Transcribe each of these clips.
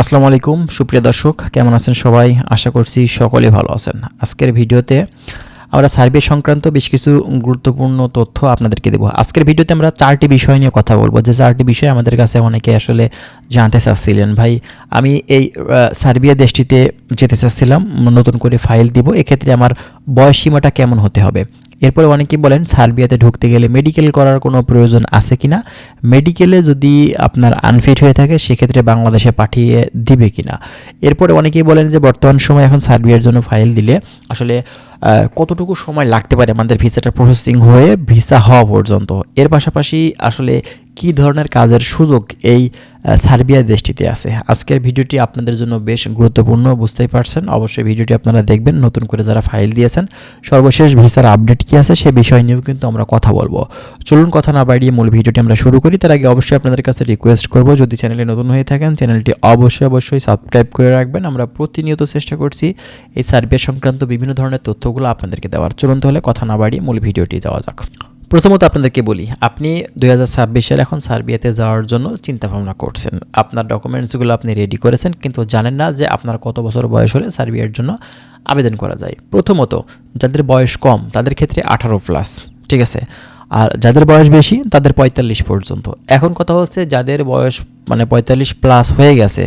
আসসালামু আলাইকুম সুপ্রিয় দর্শক, কেমন আছেন সবাই? আশা করছি সকলে ভালো আছেন। আজকের ভিডিওতে আমরা সার্ভে সংক্রান্ত বেশ কিছু গুরুত্বপূর্ণ তথ্য আপনাদেরকে দেব। আজকের ভিডিওতে আমরা 4টি বিষয় নিয়ে কথা বলবো, যে 4টি বিষয় আমাদের কাছে অনেকে আসলে জানতে চাচ্ছিলেন। ভাই, আমি এই সার্বিয়া দেশটিতে যেতে চাচ্ছিলাম, নতুন করে ফাইল দিব, এক্ষেত্রে আমার বয়স সীমাটা কেমন হতে হবে? এরপরে অনেকেই বলেন সার্বিয়াতে ঢুকতে গেলে মেডিকেল করার কোনো প্রয়োজন আছে কিনা, মেডিকেলে যদি আপনার আনফিট হয়ে থাকে সেক্ষেত্রে বাংলাদেশে পাঠিয়ে দিবে কিনা। এরপরে অনেকেই বলেন যে বর্তমান সময় এখন সার্বিয়ার জন্য ফাইল দিলে আসলে কতটুকু সময় লাগতে পারে আমাদের ভিসাটা প্রসেসিং হয়ে ভিসা হওয়া পর্যন্ত। এর পাশাপাশি আসলে কী ধরনের কাজের সুযোগ এই সার্বিয়া দেশটিতে আছে। আজকের ভিডিওটি আপনাদের জন্য বেশ গুরুত্বপূর্ণ, বুঝতেই পারছেন। অবশ্যই ভিডিওটি আপনারা দেখবেন, নতুন করে যারা ফাইল দিয়েছেন। সর্বশেষ ভিসার আপডেট কী আছে সে বিষয় নিয়েও কিন্তু আমরা কথা বলবো। চলুন কথা না বাড়িয়ে মূল ভিডিওটি আমরা শুরু করি। তার আগে অবশ্যই আপনাদের কাছে রিকোয়েস্ট করব, যদি চ্যানেলে নতুন হয়ে থাকেন চ্যানেলটি অবশ্যই সাবস্ক্রাইব করে রাখবেন। আমরা প্রতিনিয়ত চেষ্টা করছি এই সার্বিয়া সংক্রান্ত বিভিন্ন ধরনের তথ্যগুলো আপনাদেরকে দেওয়ার। চলুন তাহলে কথা না বাড়িয়ে মূল ভিডিওটি যাওয়া যাক। প্রথমত আপনাদেরকে বলি, আপনি 2026 সালে এখন সার্বিয়াতে যাওয়ার জন্য চিন্তাভাবনা করছেন। আপনার ডকুমেন্টসগুলো আপনি রেডি করেছেন, কিন্তু জানেন না যে আপনার কত বছর বয়স হলে সার্বিয়ার জন্য আবেদন করা যায়। প্রথমত, যাদের বয়স কম তাদের ক্ষেত্রে 18+, ঠিক আছে। আর যাদের বয়স বেশি তাদের 45 পর্যন্ত। এখন কথা হচ্ছে যাদের বয়স 45+ হয়ে গেছে,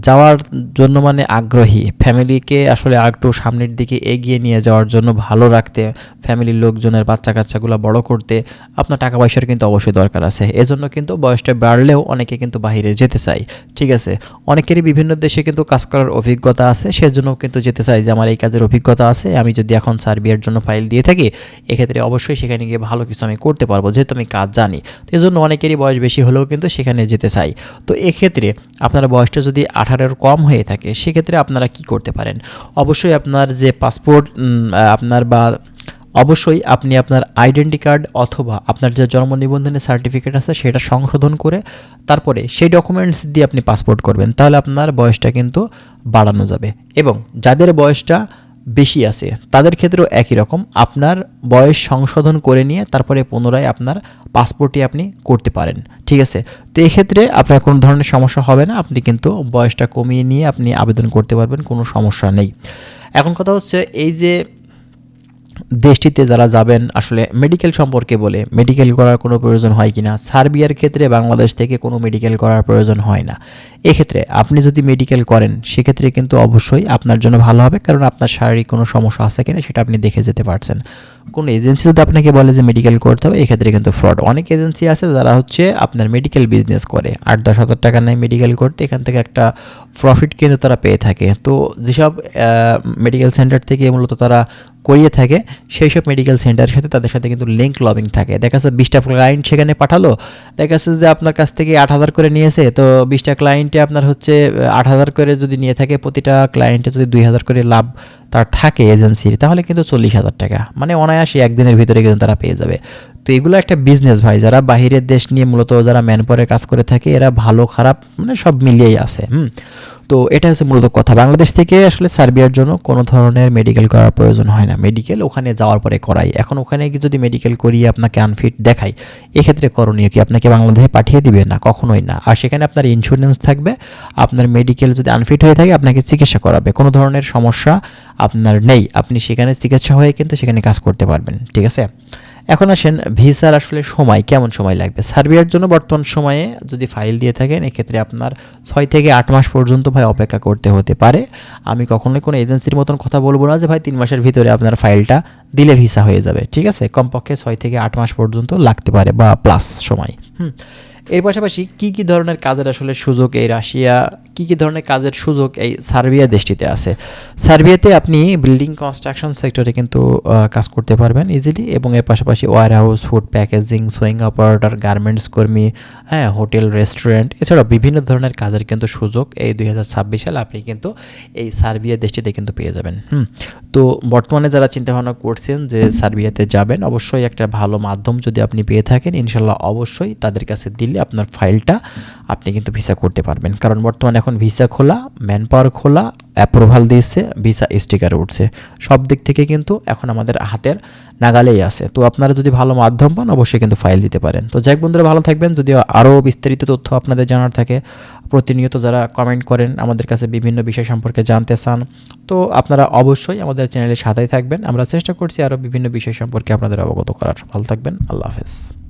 যাওয়ার জন্য আগ্রহী, ফ্যামিলিকে আসলে আরেকটু সামনের দিকে এগিয়ে নিয়ে যাওয়ার জন্য, ভালো রাখতে, ফ্যামিলির লোকজনের বাচ্চা কাচ্চাগুলো বড় করতে আপনার টাকা পয়সার কিন্তু অবশ্যই দরকার আছে। এজন্য কিন্তু বয়সটা বাড়লেও অনেকে কিন্তু বাইরে যেতে চায়, ঠিক আছে। অনেকেরই বিভিন্ন দেশে কিন্তু কাজ করার অভিজ্ঞতা আছে, সেজন্য কিন্তু যেতে চায় যে আমার এই কাজের অভিজ্ঞতা আছে, আমি যদি এখন সার্বিয়ার জন্য ফাইল দিয়ে থাকি এক্ষেত্রে অবশ্যই সেখানে গিয়ে ভালো কিছু আমি করতে পারবো, যেহেতু আমি কাজ জানি। তো এই জন্য অনেকেরই বয়স বেশি হলেও কিন্তু সেখানে যেতে চাই। তো এক্ষেত্রে আপনার বয়সটা যদি 18-এর কম হয়ে থাকে সেক্ষেত্রে আপনারা কি করতে পারেন? অবশ্যই আপনার যে পাসপোর্ট অবশ্যই আপনি আপনার আইডেন্টি কার্ড অথবা আপনার যে জন্ম নিবন্ধনের সার্টিফিকেট আছে সেটা সংশোধন করে তারপরে সেই ডকুমেন্টস দিয়ে আপনি পাসপোর্ট করবেন, তাহলে আপনার বয়সটা কিন্তু বাড়ানো যাবে। এবং যাদের বয়সটা বেশি আছে তাদের ক্ষেত্রেও একই রকম, আপনার বয়স সংশোধন করে নিয়ে তারপরে পুনরায় আপনার পাসপোর্টই আপনি করতে পারেন, ঠিক আছে। তো এক্ষেত্রে আপনার কোনো ধরনের সমস্যা হবে না, আপনি কিন্তু বয়সটা কমিয়ে নিয়ে আপনি আবেদন করতে পারবেন, কোনো সমস্যা নেই। এখন কথা হচ্ছে এই যে দেশটিতে যারা যাবেন আসলে মেডিকেল সম্পর্কে বলে, মেডিকেল করার কোনো প্রয়োজন হয় কি না। সার্বিয়ার ক্ষেত্রে বাংলাদেশ থেকে কোনো মেডিকেল করার প্রয়োজন হয় না। এক্ষেত্রে আপনি যদি মেডিকেল করেন সেক্ষেত্রে কিন্তু অবশ্যই আপনার জন্য ভালো হবে, কারণ আপনার শারীরিক কোনো সমস্যা আছে কিনা সেটা আপনি দেখে যেতে পারছেন। কোনো এজেন্সি যদি আপনাকে বলে যে মেডিকেল করতে হবে, এক্ষেত্রে কিন্তু ফ্রড। অনেক এজেন্সি আছে যারা হচ্ছে আপনার মেডিকেল বিজনেস করে, 8-10 হাজার টাকা নেয় মেডিকেল করতে, এখান থেকে একটা প্রফিট কিন্তু তারা পেয়ে থাকে। তো যেসব মেডিকেল সেন্টার থেকে মূলত তারা করিয়ে থাকে সেই সব মেডিকেল সেন্টারের সাথে তাদের সাথে কিন্তু লিঙ্ক লবিং থাকে। দেখা যাচ্ছে 20টা ক্লায়েন্ট সেখানে পাঠালো, দেখা যাচ্ছে যে আপনার কাছ থেকে 8,000 করে নিয়েছে, তো 20টা ক্লায়েন্টে আপনার হচ্ছে 8,000 করে যদি নিয়ে থাকে, প্রতিটা ক্লায়েন্টে যদি 2,000 করে লাভ তার থাকে এজেন্সির, তাহলে কিন্তু 40,000 টাকা অনায়াসে একদিনের ভিতরে কিন্তু তারা পেয়ে যাবে। তো এগুলো একটা বিজনেস ভাই, যারা বাহিরের দেশ নিয়ে মূলত যারা ম্যানপাওয়ারের কাজ করে থাকে এরা ভালো খারাপ সব মিলিয়েই আছে। তো এটা হচ্ছে মূলত কথা। বাংলাদেশ থেকে আসলে সার্বিয়ার জন্য কোনো ধরনের মেডিকেল করার প্রয়োজন হয় না, মেডিকেল ওখানে যাওয়ার পরে করাই। এখন ওখানে যদি মেডিকেল করিয়ে আপনাকে আনফিট দেখায়, এক্ষেত্রে করণীয় কি? আপনাকে বাংলাদেশে পাঠিয়ে দিবে না, কখনোই না। আর সেখানে আপনার ইন্স্যুরেন্স থাকবে, আপনার মেডিকেল যদি আনফিট হয়ে থাকে আপনাকে চিকিৎসা করাবে, কোনো ধরনের সমস্যা আপনার নেই, আপনি সেখানে চিকিৎসা হয়ে কিন্তু সেখানে কাজ করতে পারবেন, ঠিক আছে। এখন আসেন ভিসার আসলে সময়, কেমন সময় লাগবে সার্বিয়ার জন্য। বর্তমান সময়ে যদি ফাইল দিয়ে থাকেন এক্ষেত্রে আপনার 6 থেকে 8 মাস পর্যন্ত ভাই অপেক্ষা করতে হতে পারে। আমি কখনোই কোনো এজেন্সির মতন কথা বলবো না যে ভাই 3 মাসের ভিতরে আপনার ফাইলটা দিলে ভিসা হয়ে যাবে, ঠিক আছে। কমপক্ষে 6 থেকে 8 মাস পর্যন্ত লাগতে পারে বা প্লাস সময়। এর পাশাপাশি কী কী ধরনের কাজের আসলে সুযোগ এই রাশিয়া, কী কী ধরনের কাজের সুযোগ এই সার্বিয়া দেশটিতে আছে? সার্বিয়াতে আপনি বিল্ডিং কনস্ট্রাকশন সেক্টরে কিন্তু কাজ করতে পারবেন ইজিলি, এবং এর পাশাপাশি warehouse, food packaging, sewing operator, garments কর্মী, হোটেল, রেস্টুরেন্ট, এছাড়াও বিভিন্ন ধরনের কাজের কিন্তু সুযোগ এই 2026 সালে আপনি কিন্তু এই সার্বিয়া দেশটিতে কিন্তু পেয়ে যাবেন। তো বর্তমানে যারা চিন্তাভাবনা করছেন যে সার্বিয়াতে যাবেন, অবশ্যই একটা ভালো মাধ্যম যদি আপনি পেয়ে থাকেন ইনশাল্লাহ অবশ্যই তাদের কাছে দিলে আপনার ফাইলটা আপনি কিন্তু ভিসা করতে পারবেন। কারণ বর্তমানে এখন ভিসা খোলা, ম্যান পাওয়ার খোলা, অ্যাপ্রুভাল দিয়েছে, ভিসা স্টিকার উঠছে, সব দিক থেকে কিন্তু এখন আমাদের হাতের নাগালেই আছে। তো আপনারা যদি ভালো মাধ্যম পান অবশ্যই কিন্তু ফাইল দিতে পারেন। তো যাই হোক বন্ধুরা, ভালো থাকবেন। যদি আরও বিস্তারিত তথ্য আপনাদের জানার থাকে, প্রতিনিয়ত যারা কমেন্ট করেন আমাদের কাছে বিভিন্ন বিষয় সম্পর্কে জানতে চান, তো আপনারা অবশ্যই আমাদের চ্যানেলের সাথেই থাকবেন। আমরা চেষ্টা করছি আরও বিভিন্ন বিষয় সম্পর্কে আপনাদের অবগত করার। ভালো থাকবেন, আল্লাহ হাফেজ।